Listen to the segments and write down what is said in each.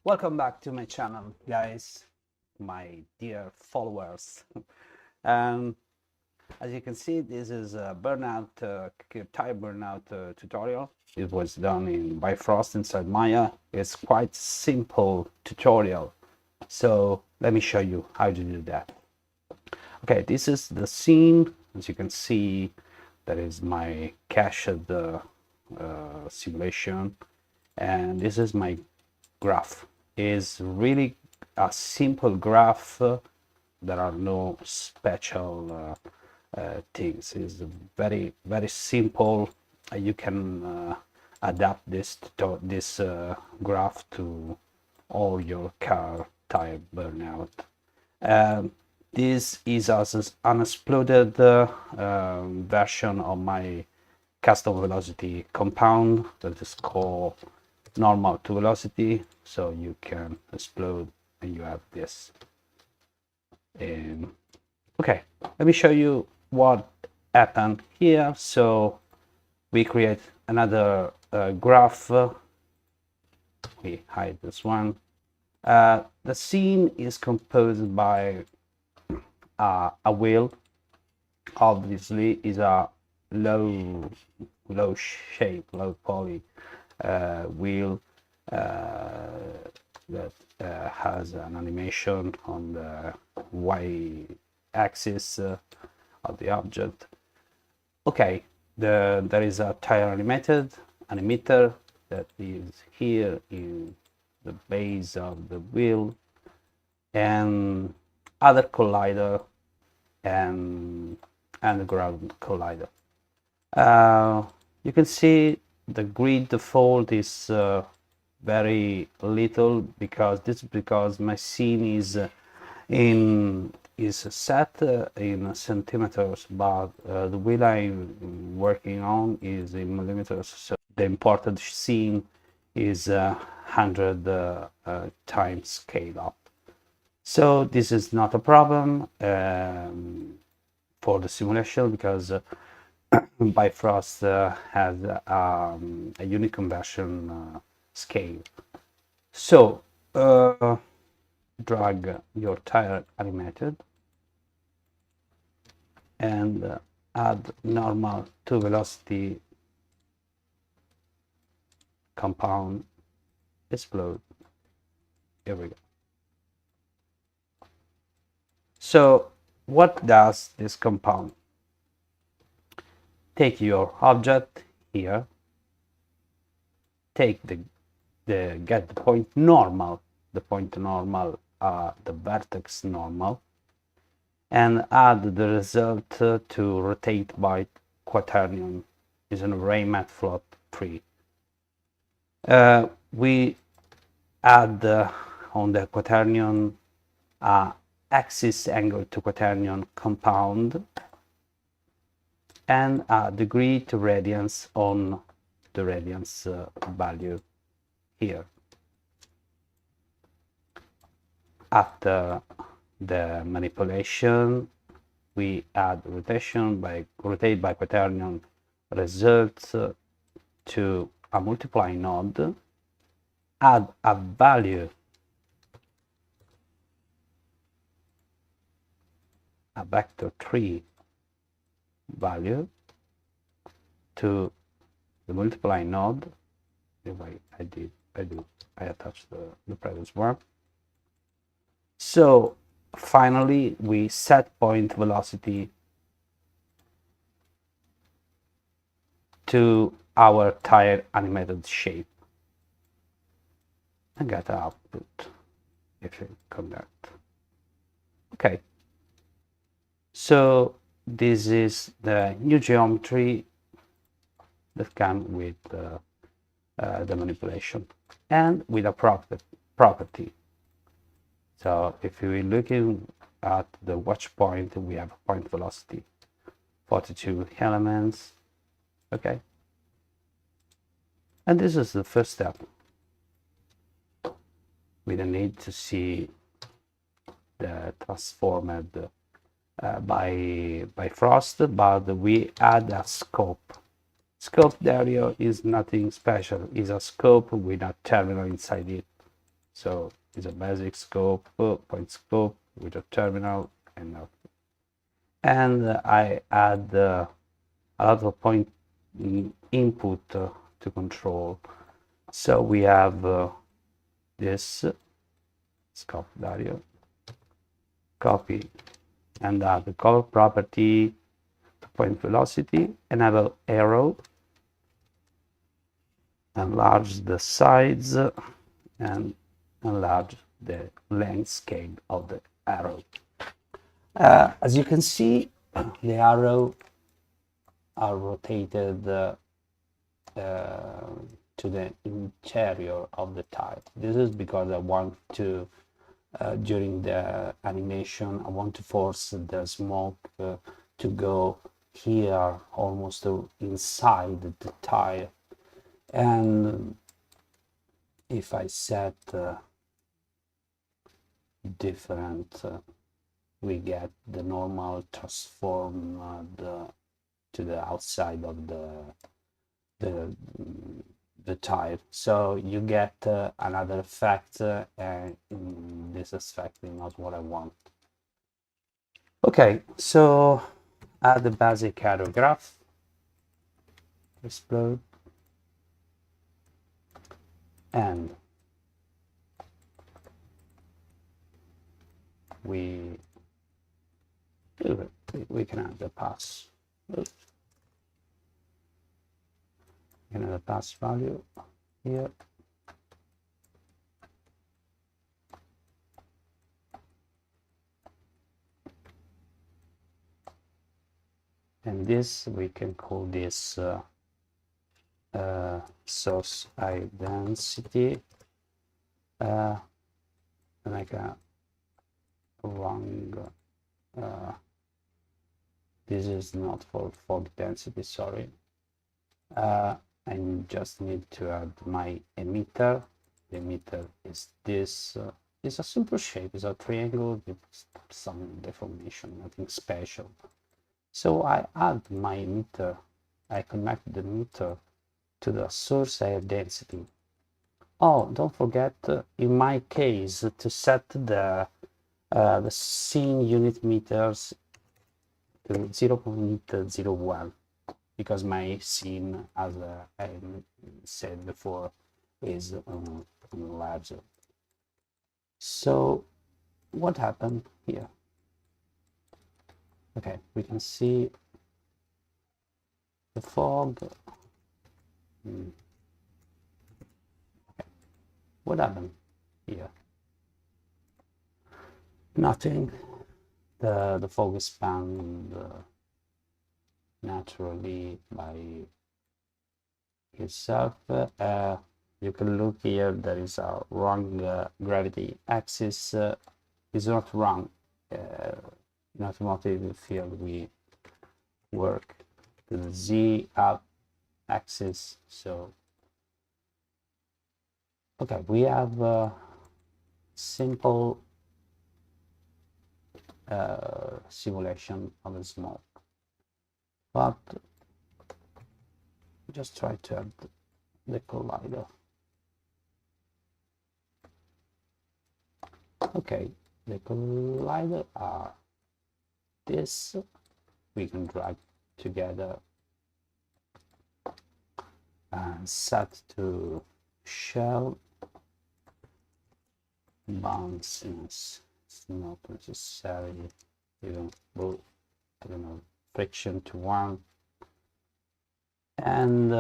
Welcome back to my channel, guys, my dear followers. um, as you can see, this is a Tyre Burnout tutorial. It was done in Bifrost inside Maya. It's quite simple tutorial, so let me show you how to do that. Okay, this is the scene. As you can see, that is my cached simulation, and this is my graph. Is really a simple graph. There are no special things. It's very simple. You can adapt this graph to all your car tyre burnout. This is as an exploded version of my custom velocity compound that is called normal to velocity, so you can explode and you have this. Okay, let me show you what happened here. So we create another graph. We hide this one. The scene is composed by a wheel. Obviously is a low shape, low poly wheel that has an animation on the y-axis of the object. Okay, there is a tire animator that is here in the base of the wheel, and other collider and ground collider. You can see the grid default is very little because my scene is set in centimeters, but the wheel I'm working on is in millimeters. So the imported scene is 100 times scale up. So this is not a problem for the simulation, because Bifrost has a unit conversion scale. So drag your tire animated and add normal to velocity compound, explode. Here we go. So what does this compound? Take your object here, take get the point normal, the vertex normal, and add the result to rotate by quaternion. Is an array matplotlib 3. We add on the quaternion axis angle to quaternion compound, and a degree to radians on the radians value here. After the manipulation, we add rotate by quaternion results to a multiply node, add a value, a vector 3 value to the multiply node. If I attached the previous one. So finally we set point velocity to our tire animated shape and get an output if you connect. Okay, so this is the new geometry that comes with the manipulation and with a property. So if you're looking at the watch point, we have a point velocity, 42 elements. Okay, and this is the first step. We don't need to see the transformed by Bifrost, but we add a scope. Scope area is nothing special, is a scope with a terminal inside it. So it's a basic scope, point scope with a terminal and I add a lot of point input to control. So we have this scope value, copy, and add the color property, point velocity, enable arrow, enlarge the sides, and enlarge the length scale of the arrow. As you can see, the arrow are rotated to the interior of the tire. This is because I want to, during the animation, I want to force the smoke to go here, almost inside the tire. And if I set different, we get the normal transform to the outside of the tire. So you get another effect, and this effect is not what I want. Okay, so add the basic arrow graph, explode, and we can add the pass. Oops. We can add a pass value here. And this, we can call this source identity, like a wrong, this is not for fog density, sorry. I just need to add my emitter. The emitter is this, it's a simple shape, it's a triangle with some deformation, nothing special. So I add my emitter, I connect the emitter to the source air density. Oh, don't forget, in my case, to set the scene unit meters to 0.01, because my scene, as I said before, is larger. So what happened here? Okay, we can see the fog. Okay. What happened here? Nothing. The fog expand naturally by itself. You can look here, there is a wrong gravity axis. It's not wrong. In automotive field, we work the Z up axis. So, okay, we have a simple simulation of the smoke, but just try to add the collider. Okay, the collider are this. We can drag together and set to shell bounciness. It's not necessary. Even I don't know, friction to 1, and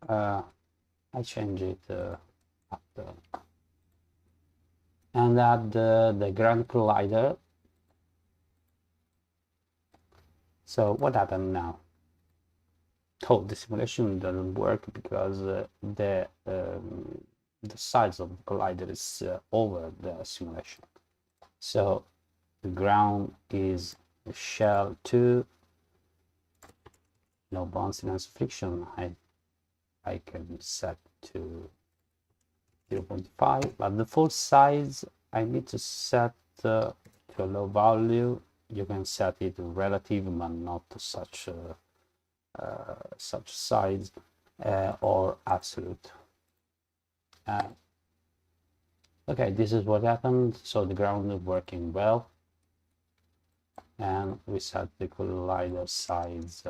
I change it after, and add the ground collider. So what happened now? Oh, the simulation doesn't work because the size of the collider is over the simulation. So the ground is shell 2, no bounciness friction. I can set to 0.5, but the full size I need to set to a low value. You can set it relative, but not to such size or absolute. Okay, this is what happened. So the ground is working well, and we set the collider size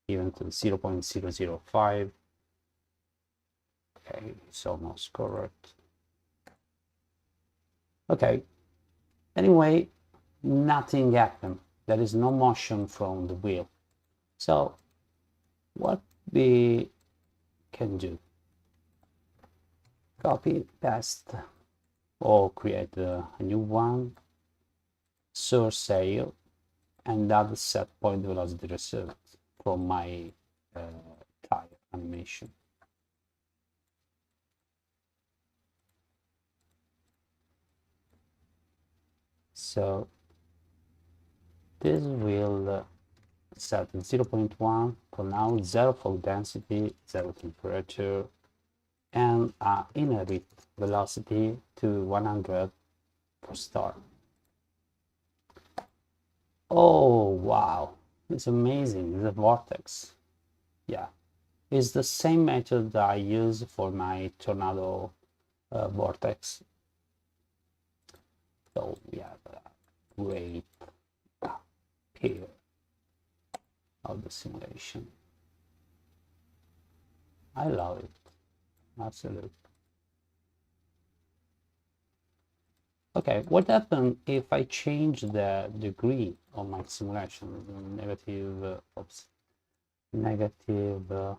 even to 0.005. Okay, it's almost correct. Okay, anyway, nothing happened. There is no motion from the wheel. So what we can do, copy, paste, or create a new one, source sale, and add the set point velocity reserve from my tire animation. So this will set 0.1 for now, 0 for density, 0 temperature, and inherit velocity to 100 for start. Oh wow, it's amazing. It's a vortex. Yeah, it's the same method that I use for my tornado vortex. So we have a great here of the simulation. I love it, absolutely. Okay, what happens if I change the degree of my simulation? Negative, negative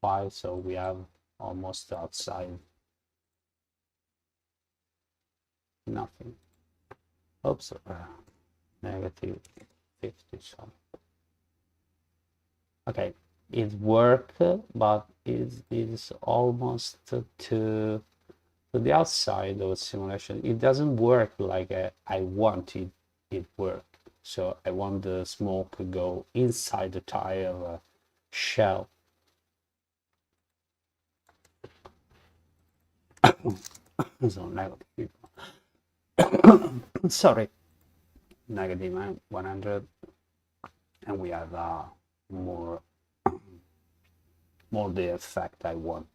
5, so we have almost outside. Nothing. Oops, negative 50, so. Okay, it worked, but it is almost to the outside of the simulation. It doesn't work like I want it work. So I want the smoke to go inside the tire shell. So negative. Sorry, negative 100, and we have more the effect I want.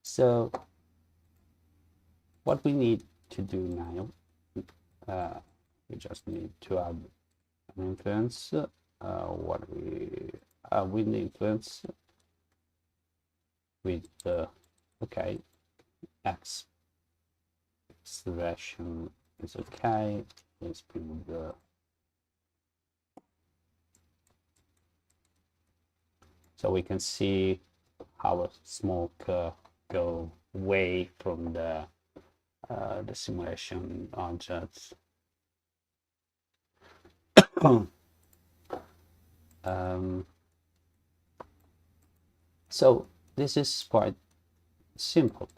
So what we need to do now, we just need to add an influence. What we need influence with okay, X acceleration is okay. Let's put the so we can see how smoke go away from the simulation objects. So this is quite simple.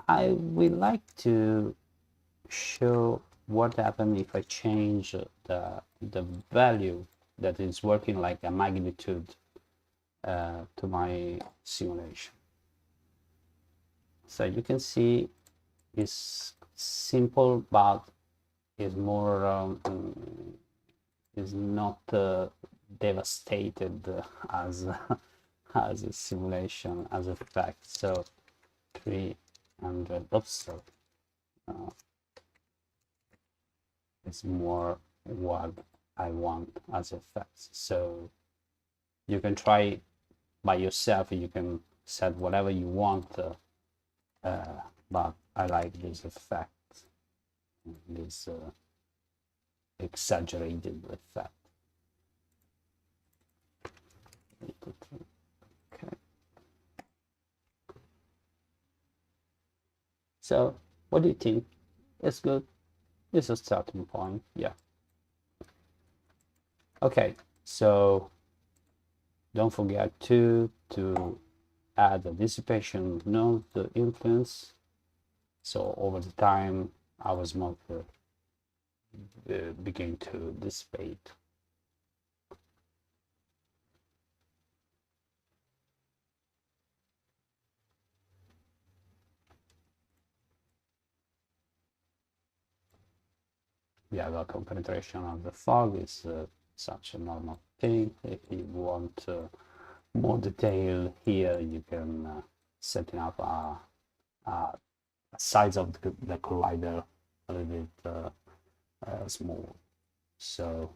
I would like to show what happens if I change the value that is working like a magnitude to my simulation. So you can see it's simple, but is more is not devastated as as a simulation as a fact. So 300. Oops, sorry. It's more what I want as effects. So you can try by yourself. You can set whatever you want, but I like this effect, this exaggerated effect. Okay. So what do you think? It's good. It's a starting point. Yeah. Okay. So don't forget to add a dissipation node to influence. So over the time, our smoke begin to dissipate. Yeah, the penetration of the fog is such a normal thing. If you want more detail here, you can setting up a size of the collider a little bit small. So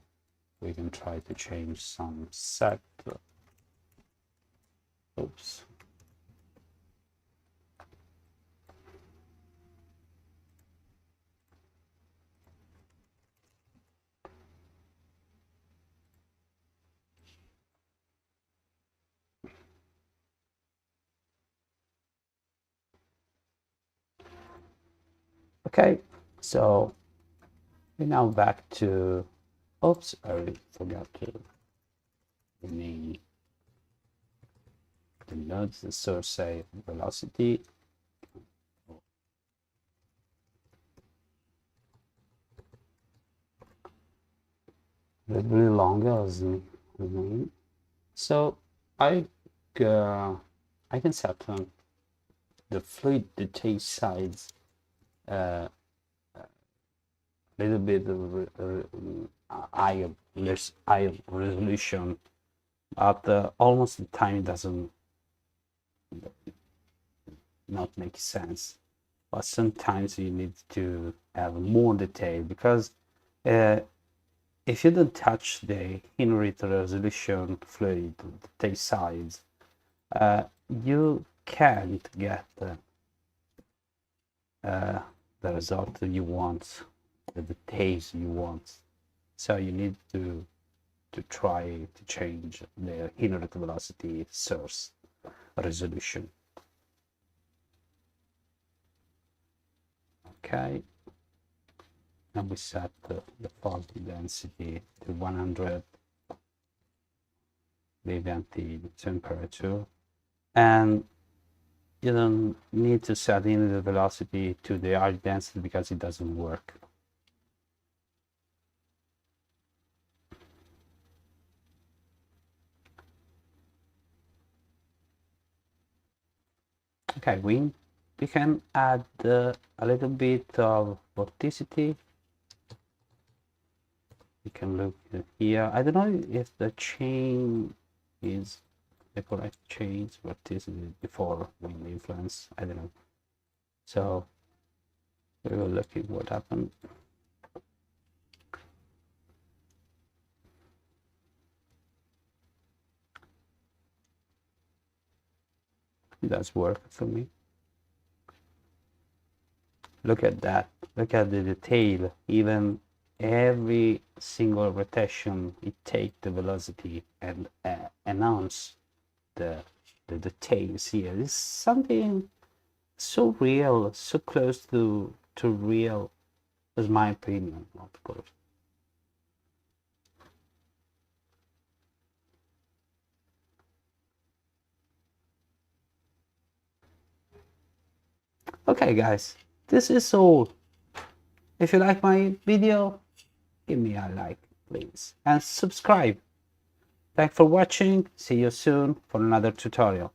we can try to change some set. Oops. Okay, so we're now back to, oops, I forgot to rename the nodes, the source say velocity. A little bit longer as the name. So I can set the fluid detail size a little bit higher resolution, but almost the time it doesn't not make sense. But sometimes you need to have more detail, because if you don't touch the inherent resolution fluid detail size, you can't get the result you want, the details you want. So you need to try to change the inherent velocity source resolution. Okay, and we set the faulty density to 100, the event temperature, and you don't need to set in the velocity to the high density because it doesn't work. Okay, we can add a little bit of vorticity. We can look here. I don't know if the chain is the correct chain vorticity before the influence. I don't know. So we will look at what happened. It does work for me. Look at that. Look at the detail. Even every single rotation, it takes the velocity and announce the details here. It's something so real, so close to real, is my opinion, of course. Okay, guys, this is all. If you like my video, give me a like, please, and subscribe. Thanks for watching. See you soon for another tutorial.